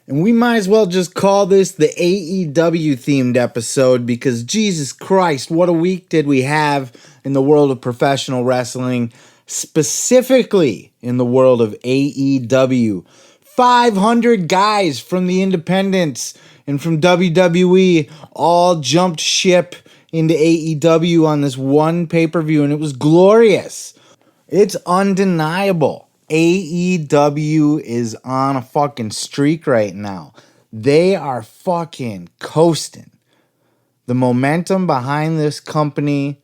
And we might as well just call this the AEW themed episode because Jesus Christ, what a week did we have in the world of professional wrestling, specifically in the world of AEW. 500 guys from the independents and from WWE all jumped ship into AEW on this one pay-per-view, and it was glorious. It's undeniable. AEW is on a fucking streak right now. They are fucking coasting. The momentum behind this company,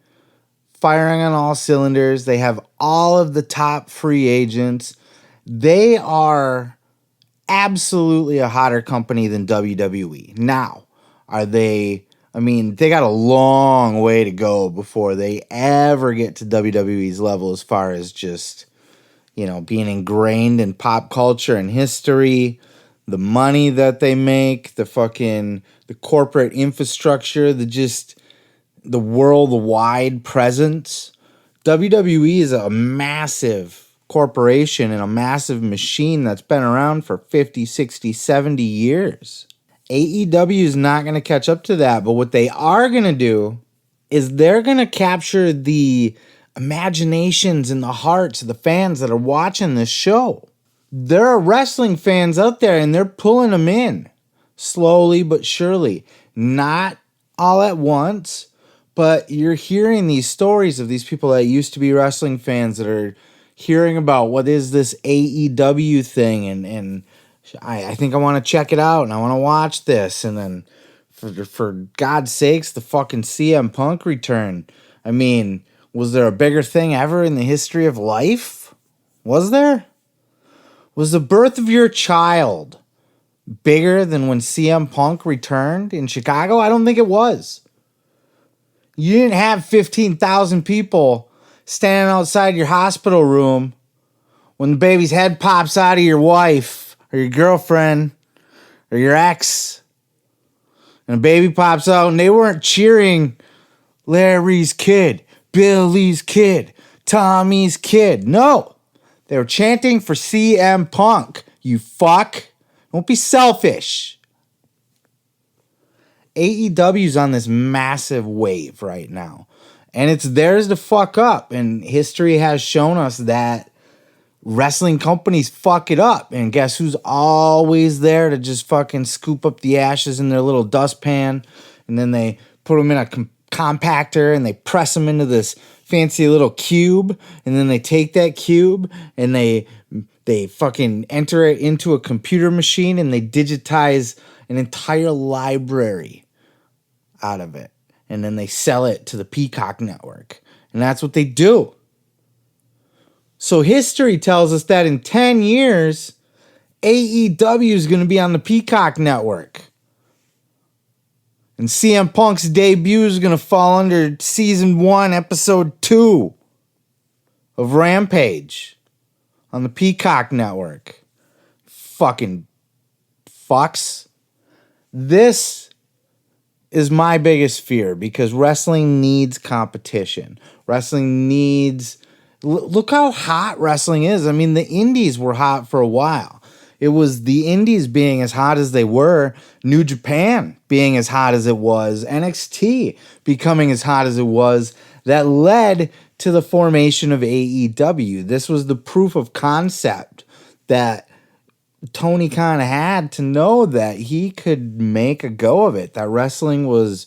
firing on all cylinders. They have all of the top free agents. They are absolutely a hotter company than WWE. Now, are they... I mean, they got a long way to go before they ever get to WWE's level as far as just, you know, being ingrained in pop culture and history, the money that they make, the corporate infrastructure, the worldwide presence. WWE is a massive corporation and a massive machine that's been around for 50, 60, 70 years. AEW is not going to catch up to that, but what they are going to do is they're going to capture the imaginations and the hearts of the fans that are watching this show. There are wrestling fans out there, and they're pulling them in slowly but surely. Not all at once, but you're hearing these stories of these people that used to be wrestling fans that are hearing about what is this AEW thing, and I think I want to check it out, and I want to watch this. And then, for God's sakes, the fucking CM Punk return. I mean, was there a bigger thing ever in the history of life? Was there? Was the birth of your child bigger than when CM Punk returned in Chicago? I don't think it was. You didn't have 15,000 people standing outside your hospital room when the baby's head pops out of your wife or your girlfriend or your ex, and a baby pops out, and they weren't cheering Larry's kid, Billy's kid, Tommy's kid. No, they were chanting for CM Punk. You fuck. Don't be selfish. AEW's on this massive wave right now, and it's theirs to fuck up, and history has shown us that wrestling companies fuck it up, and guess who's always there to just fucking scoop up the ashes in their little dustpan, and then they put them in a compactor, and they press them into this fancy little cube, and then they take that cube, and they fucking enter it into a computer machine, and they digitize an entire library out of it, and then they sell it to the Peacock network, and that's what they do. So history tells us that in 10 years, AEW is going to be on the Peacock network. And CM Punk's debut is going to fall under Season 1, Episode 2 of Rampage on the Peacock network. Fucking fucks. This is my biggest fear because wrestling needs competition. Wrestling needs... Look how hot wrestling is. I mean, the indies were hot for a while. It was the indies being as hot as they were, New Japan being as hot as it was, NXT becoming as hot as it was, that led to the formation of AEW. This was the proof of concept that Tony Khan had to know that he could make a go of it, that wrestling was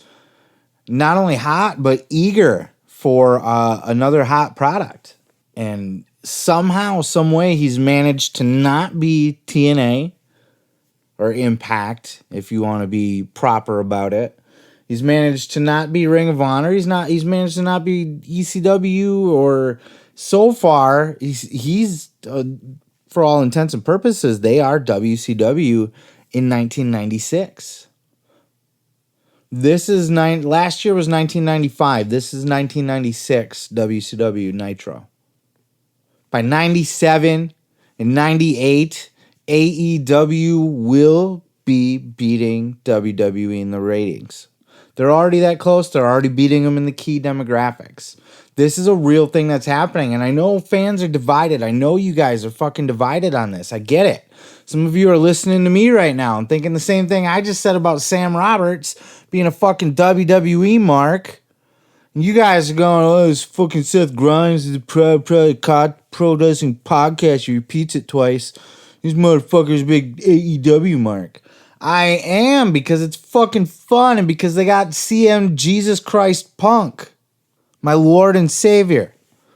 not only hot, but eager for another hot product. And somehow, some way, he's managed to not be TNA or Impact, if you want to be proper about it. He's managed to not be Ring of Honor. He's managed to not be ECW, or so far, he's for all intents and purposes, they are WCW in 1996. Last year was 1995. This is 1996 WCW Nitro. By 97 and 98, AEW will be beating WWE in the ratings. They're already that close. They're already beating them in the key demographics. This is a real thing that's happening, and I know fans are divided. I know you guys are fucking divided on this. I get it. Some of you are listening to me right now and thinking the same thing I just said about Sam Roberts being a fucking WWE mark. And you guys are going, oh, this fucking Seth Grimes is a pro wrestling podcast. He repeats it twice. These motherfuckers big AEW mark. I am, because it's fucking fun and because they got CM Jesus Christ Punk, my Lord and Savior.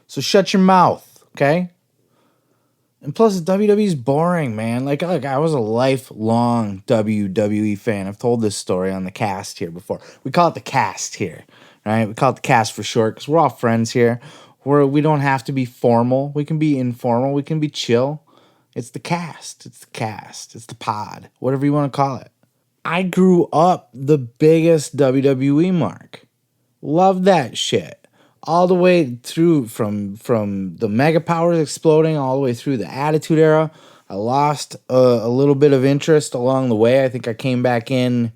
So shut your mouth, okay? And plus, WWE's boring, man. Like, I was a lifelong WWE fan. I've told this story on the cast here before. We call it the cast here, right? We call it the cast for short because we're all friends here. We don't have to be formal. We can be informal. We can be chill. It's the cast. It's the cast. It's the pod. Whatever you want to call it. I grew up the biggest WWE mark. Love that shit. All the way through from the Mega Powers exploding all the way through the Attitude Era. I lost a little bit of interest along the way. I think I came back in.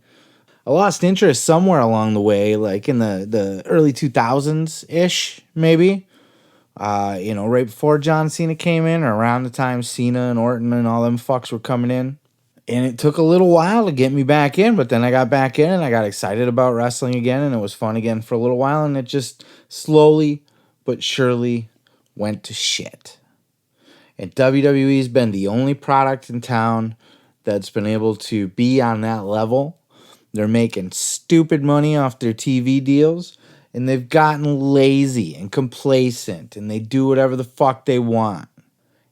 I lost interest somewhere along the way, like in the early 2000s-ish, maybe. Right before John Cena came in, or around the time Cena and Orton and all them fucks were coming in. And it took a little while to get me back in, but then I got back in and I got excited about wrestling again, and it was fun again for a little while, and it just slowly but surely went to shit. And WWE's been the only product in town that's been able to be on that level. They're making stupid money off their TV deals, and they've gotten lazy and complacent, and they do whatever the fuck they want.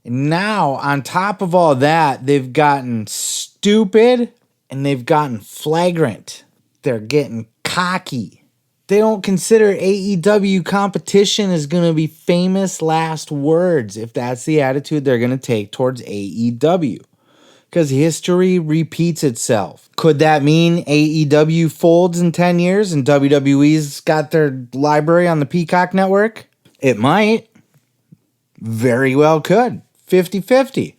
And now, on top of all that, they've gotten stupid and they've gotten flagrant. They're getting cocky. They don't consider AEW competition is going to be famous last words if that's the attitude they're going to take towards AEW. Because history repeats itself. Could that mean AEW folds in 10 years and WWE's got their library on the Peacock network? It might. Very well could. 50-50,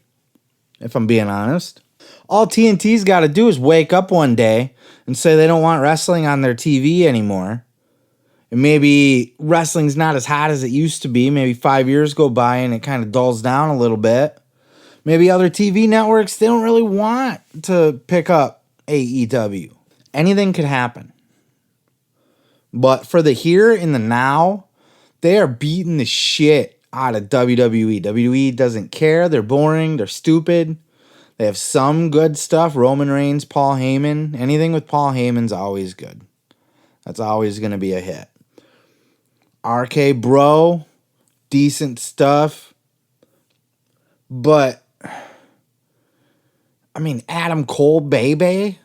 if I'm being honest. All TNT's got to do is wake up one day and say they don't want wrestling on their TV anymore. And maybe wrestling's not as hot as it used to be. Maybe 5 years go by and it kind of dulls down a little bit. Maybe other TV networks, they don't really want to pick up AEW. Anything could happen. But for the here and the now, they are beating the shit out of WWE. WWE doesn't care. They're boring. They're stupid. They have some good stuff. Roman Reigns, Paul Heyman. Anything with Paul Heyman's always good. That's always going to be a hit. RK Bro, decent stuff. But, I mean, Adam Cole, baby.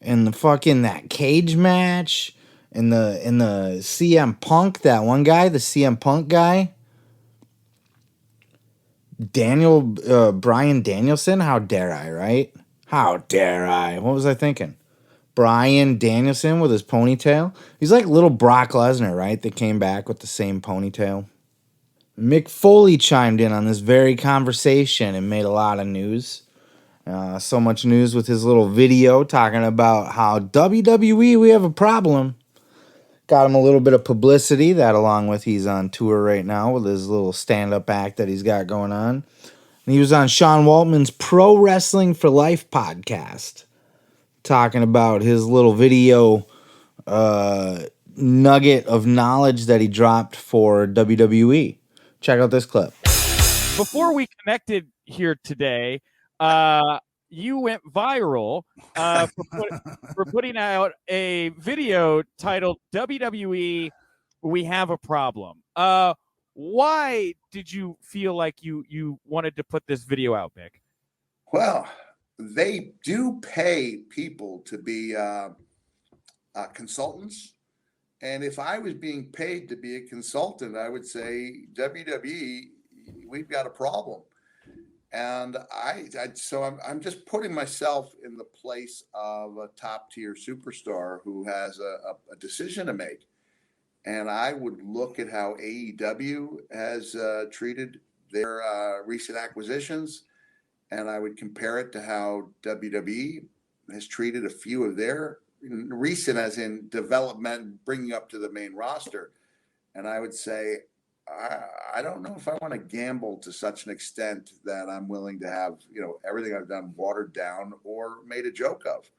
And the fucking that cage match. In the CM Punk, that one guy, the CM Punk guy, Bryan Danielson, how dare I, right? How dare I? What was I thinking? Bryan Danielson with his ponytail. He's like little Brock Lesnar, right? That came back with the same ponytail. Mick Foley chimed in on this very conversation and made a lot of news. So much news with his little video talking about how WWE, we have a problem. Got him a little bit of publicity, that along with he's on tour right now with his little stand-up act that he's got going on. And he was on Sean Waltman's Pro Wrestling for Life podcast talking about his little video nugget of knowledge that he dropped for WWE. Check out this clip. Before we connected here today, you went viral for putting out a video titled WWE, We Have a Problem. Why did you feel like you wanted to put this video out, Mick? Well, they do pay people to be consultants. And if I was being paid to be a consultant, I would say, WWE, we've got a problem. And I'm just putting myself in the place of a top tier superstar who has a decision to make. And I would look at how AEW has treated their recent acquisitions, and I would compare it to how WWE has treated a few of their recent, as in development, bringing up to the main roster. And I would say, I don't know if I want to gamble to such an extent that I'm willing to have, everything I've done watered down or made a joke of.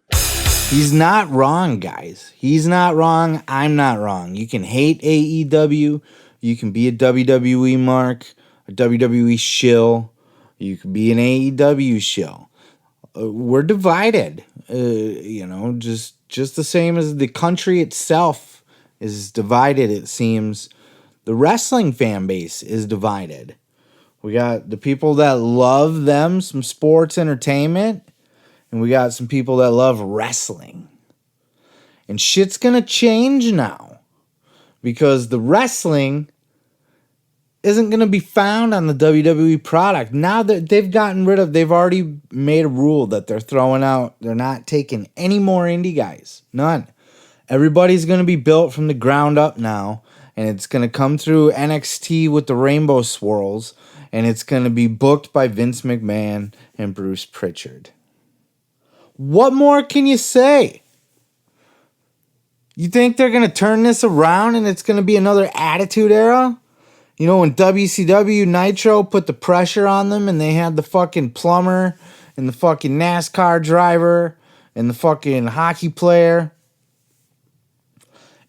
He's not wrong, guys. He's not wrong. I'm not wrong. You can hate AEW. You can be a WWE mark, a WWE shill. You can be an AEW shill. We're divided. Just the same as the country itself is divided, it seems. The wrestling fan base is divided. We got the people that love them, some sports entertainment, and we got some people that love wrestling. And shit's gonna change now because the wrestling isn't gonna be found on the WWE product. Now that they've already made a rule that they're not taking any more indie guys. None. Everybody's gonna be built from the ground up now, and it's gonna come through NXT with the rainbow swirls, and it's gonna be booked by Vince McMahon and Bruce Pritchard. What more can you say? You think they're going to turn this around and it's going to be another Attitude Era? You know, when WCW Nitro put the pressure on them and they had the fucking plumber and the fucking NASCAR driver and the fucking hockey player.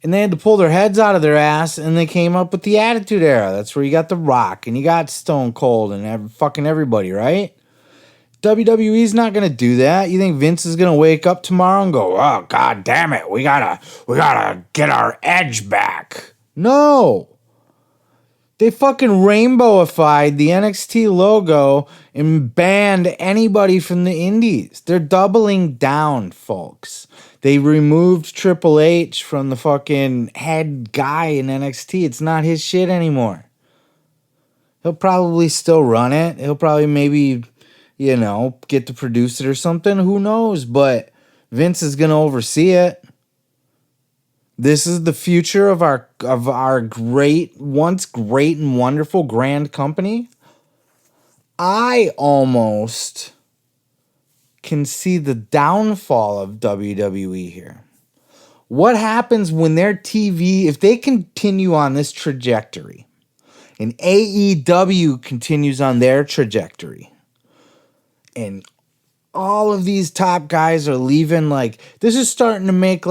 And they had to pull their heads out of their ass and they came up with the Attitude Era. That's where you got The Rock and you got Stone Cold and fucking everybody, right? WWE's not gonna do that. You think Vince is gonna wake up tomorrow and go, "Oh, god damn it, we gotta get our edge back"? No. They fucking rainbowified the NXT logo and banned anybody from the indies. They're doubling down, folks. They removed Triple H from the fucking head guy in NXT. It's not his shit anymore. He'll probably still run it. He'll probably maybe get to produce it or something. Who knows? But Vince is going to oversee it. This is the future of our once great and wonderful grand company. I almost can see the downfall of WWE here. What happens when their TV, if they continue on this trajectory, and AEW continues on their trajectory, and all of these top guys are leaving, this is starting to make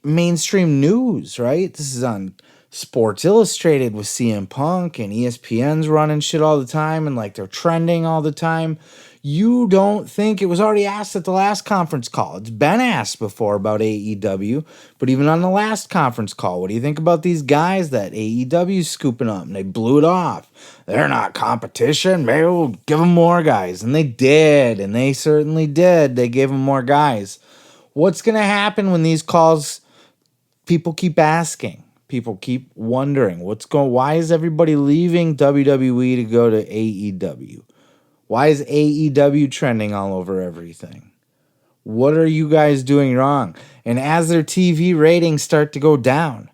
mainstream news, right? This is on Sports Illustrated with CM Punk, and ESPN's running shit all the time, and they're trending all the time. You don't think it was already asked at the last conference call? It's been asked before about AEW, but even on the last conference call, what do you think about these guys that AEW's scooping up? And they blew it off. They're not competition. Maybe we'll give them more guys. And they did, and they certainly did. They gave them more guys. What's going to happen when these calls, people keep asking? People keep wondering, why is everybody leaving WWE to go to AEW? Why is AEW trending all over everything? What are you guys doing wrong? And as their TV ratings start to go down,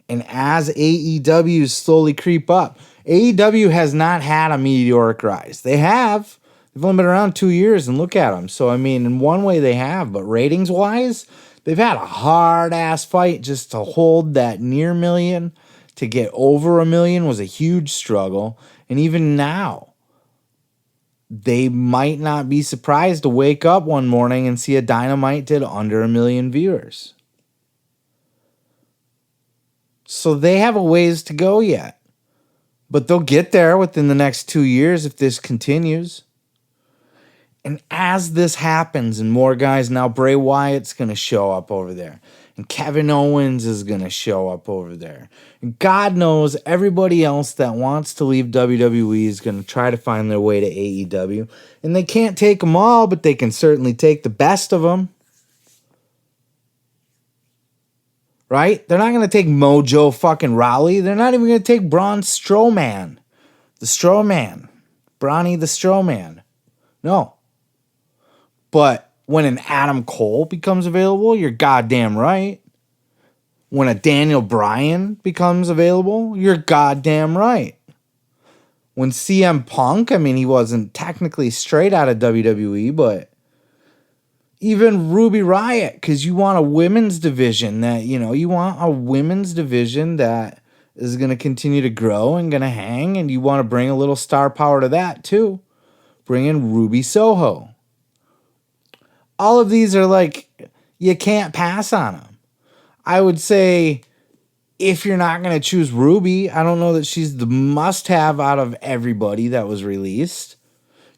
and as AEW slowly creep up, AEW has not had a meteoric rise. They have. They've only been around 2 years, and look at them. So, I mean, in one way they have, but ratings-wise, they've had a hard-ass fight just to hold that near million. To get over a million was a huge struggle. And even now, they might not be surprised to wake up one morning and see a Dynamite did under 1 million viewers. So they have a ways to go yet. But they'll get there within the next 2 years if this continues. And as this happens and more guys, now Bray Wyatt's going to show up over there. And Kevin Owens is going to show up over there. And God knows everybody else that wants to leave WWE is going to try to find their way to AEW. And they can't take them all, but they can certainly take the best of them. Right? They're not going to take Mojo fucking Rawley. They're not even going to take Braun Strowman. The Strowman. Brawny the Strowman. No. But when an Adam Cole becomes available, you're goddamn right. When a Daniel Bryan becomes available, you're goddamn right. When CM Punk, I mean, he wasn't technically straight out of WWE, but even Ruby Riott, because you want a women's division that, you want a women's division that is going to continue to grow and going to hang, and you want to bring a little star power to that too. Bring in Ruby Soho. All of these are like, you can't pass on them. I would say if you're not going to choose Ruby, I don't know that she's the must-have out of everybody that was released.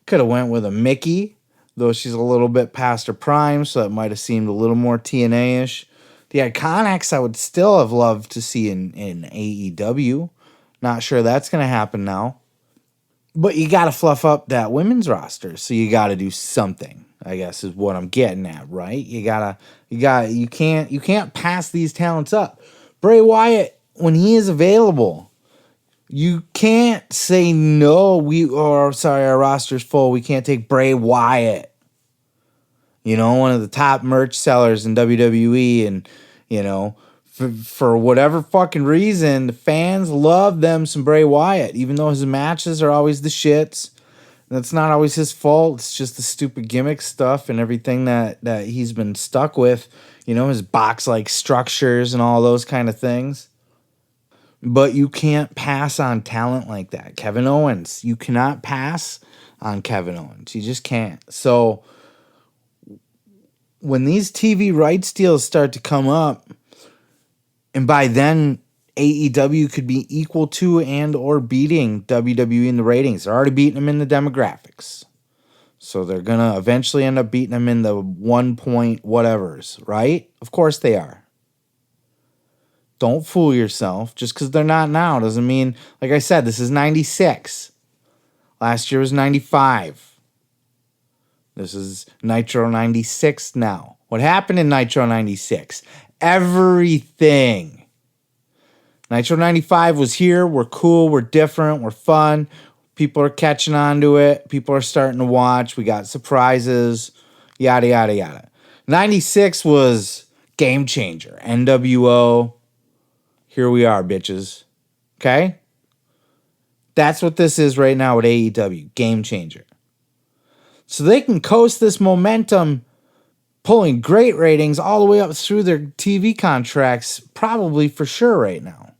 Could have went with a Mickey, though she's a little bit past her prime, so that might have seemed a little more TNA-ish. The Iconics I would still have loved to see in AEW. Not sure that's going to happen now. But you got to fluff up that women's roster, so you got to do something, I guess is what I'm getting at, right? You can't pass these talents up. Bray Wyatt, when he is available, you can't say no, our roster's full, we can't take Bray Wyatt. You know, one of the top merch sellers in WWE, and, you know, for whatever fucking reason, the fans love them some Bray Wyatt, even though his matches are always the shits. That's not always his fault. It's just the stupid gimmick stuff and everything that he's been stuck with. You know, his box-like structures and all those kind of things. But you can't pass on talent like that. Kevin Owens, you cannot pass on Kevin Owens. You just can't. So when these TV rights deals start to come up, and by then AEW could be equal to and or beating WWE in the ratings. They're already beating them in the demographics. So they're going to eventually end up beating them in the 1 point whatevers, right? Of course they are. Don't fool yourself. Just because they're not now doesn't mean, like I said, this is 96. Last year was 95. This is Nitro 96 now. What happened in Nitro 96? Everything. Nitro 95 was here. We're cool. We're different. We're fun. People are catching on to it. People are starting to watch. We got surprises. Yada, yada, yada. 96 was game changer. NWO. Here we are, bitches. Okay? That's what this is right now with AEW. Game changer. So they can coast this momentum, pulling great ratings all the way up through their TV contracts, probably for sure right now.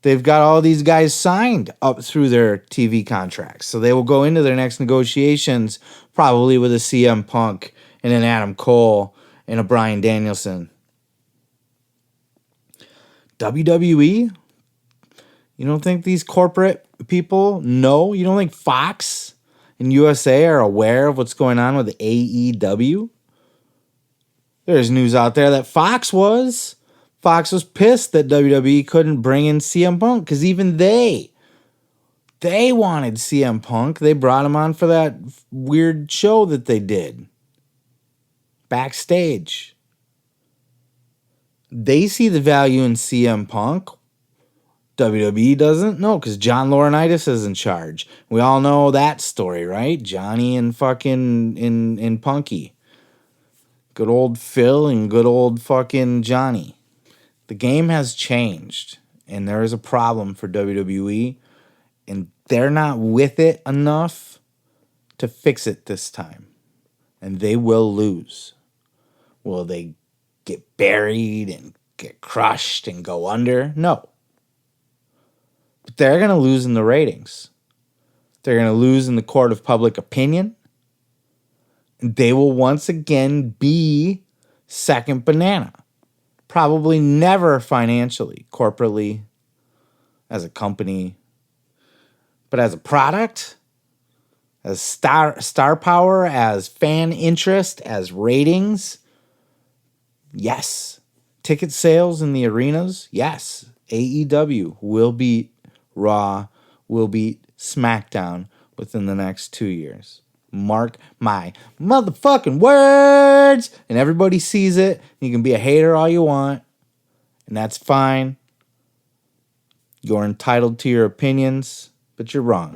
They've got all these guys signed up through their TV contracts. So they will go into their next negotiations probably with a CM Punk and an Adam Cole and a Bryan Danielson. WWE? You don't think these corporate people know? You don't think Fox and USA are aware of what's going on with AEW? There's news out there that Fox was. Fox was pissed that WWE couldn't bring in CM Punk because even they wanted CM Punk. They brought him on for that weird show that they did backstage. They see the value in CM Punk. WWE doesn't? No, because John Laurinaitis is in charge. We all know that story, right? Johnny and fucking in Punky. Good old Phil and good old fucking Johnny. The game has changed, and there is a problem for WWE, and they're not with it enough to fix it this time, and they will lose. Will they get buried and get crushed and go under? No. But they're going to lose in the ratings. They're going to lose in the court of public opinion. And they will once again be second banana. Probably never financially, corporately, as a company. But as a product, as star power, as fan interest, as ratings, yes. Ticket sales in the arenas, yes. AEW will beat Raw, will beat SmackDown within the next 2 years. Mark my motherfucking words. And everybody sees it. You can be a hater all you want. And that's fine. You're entitled to your opinions, but you're wrong.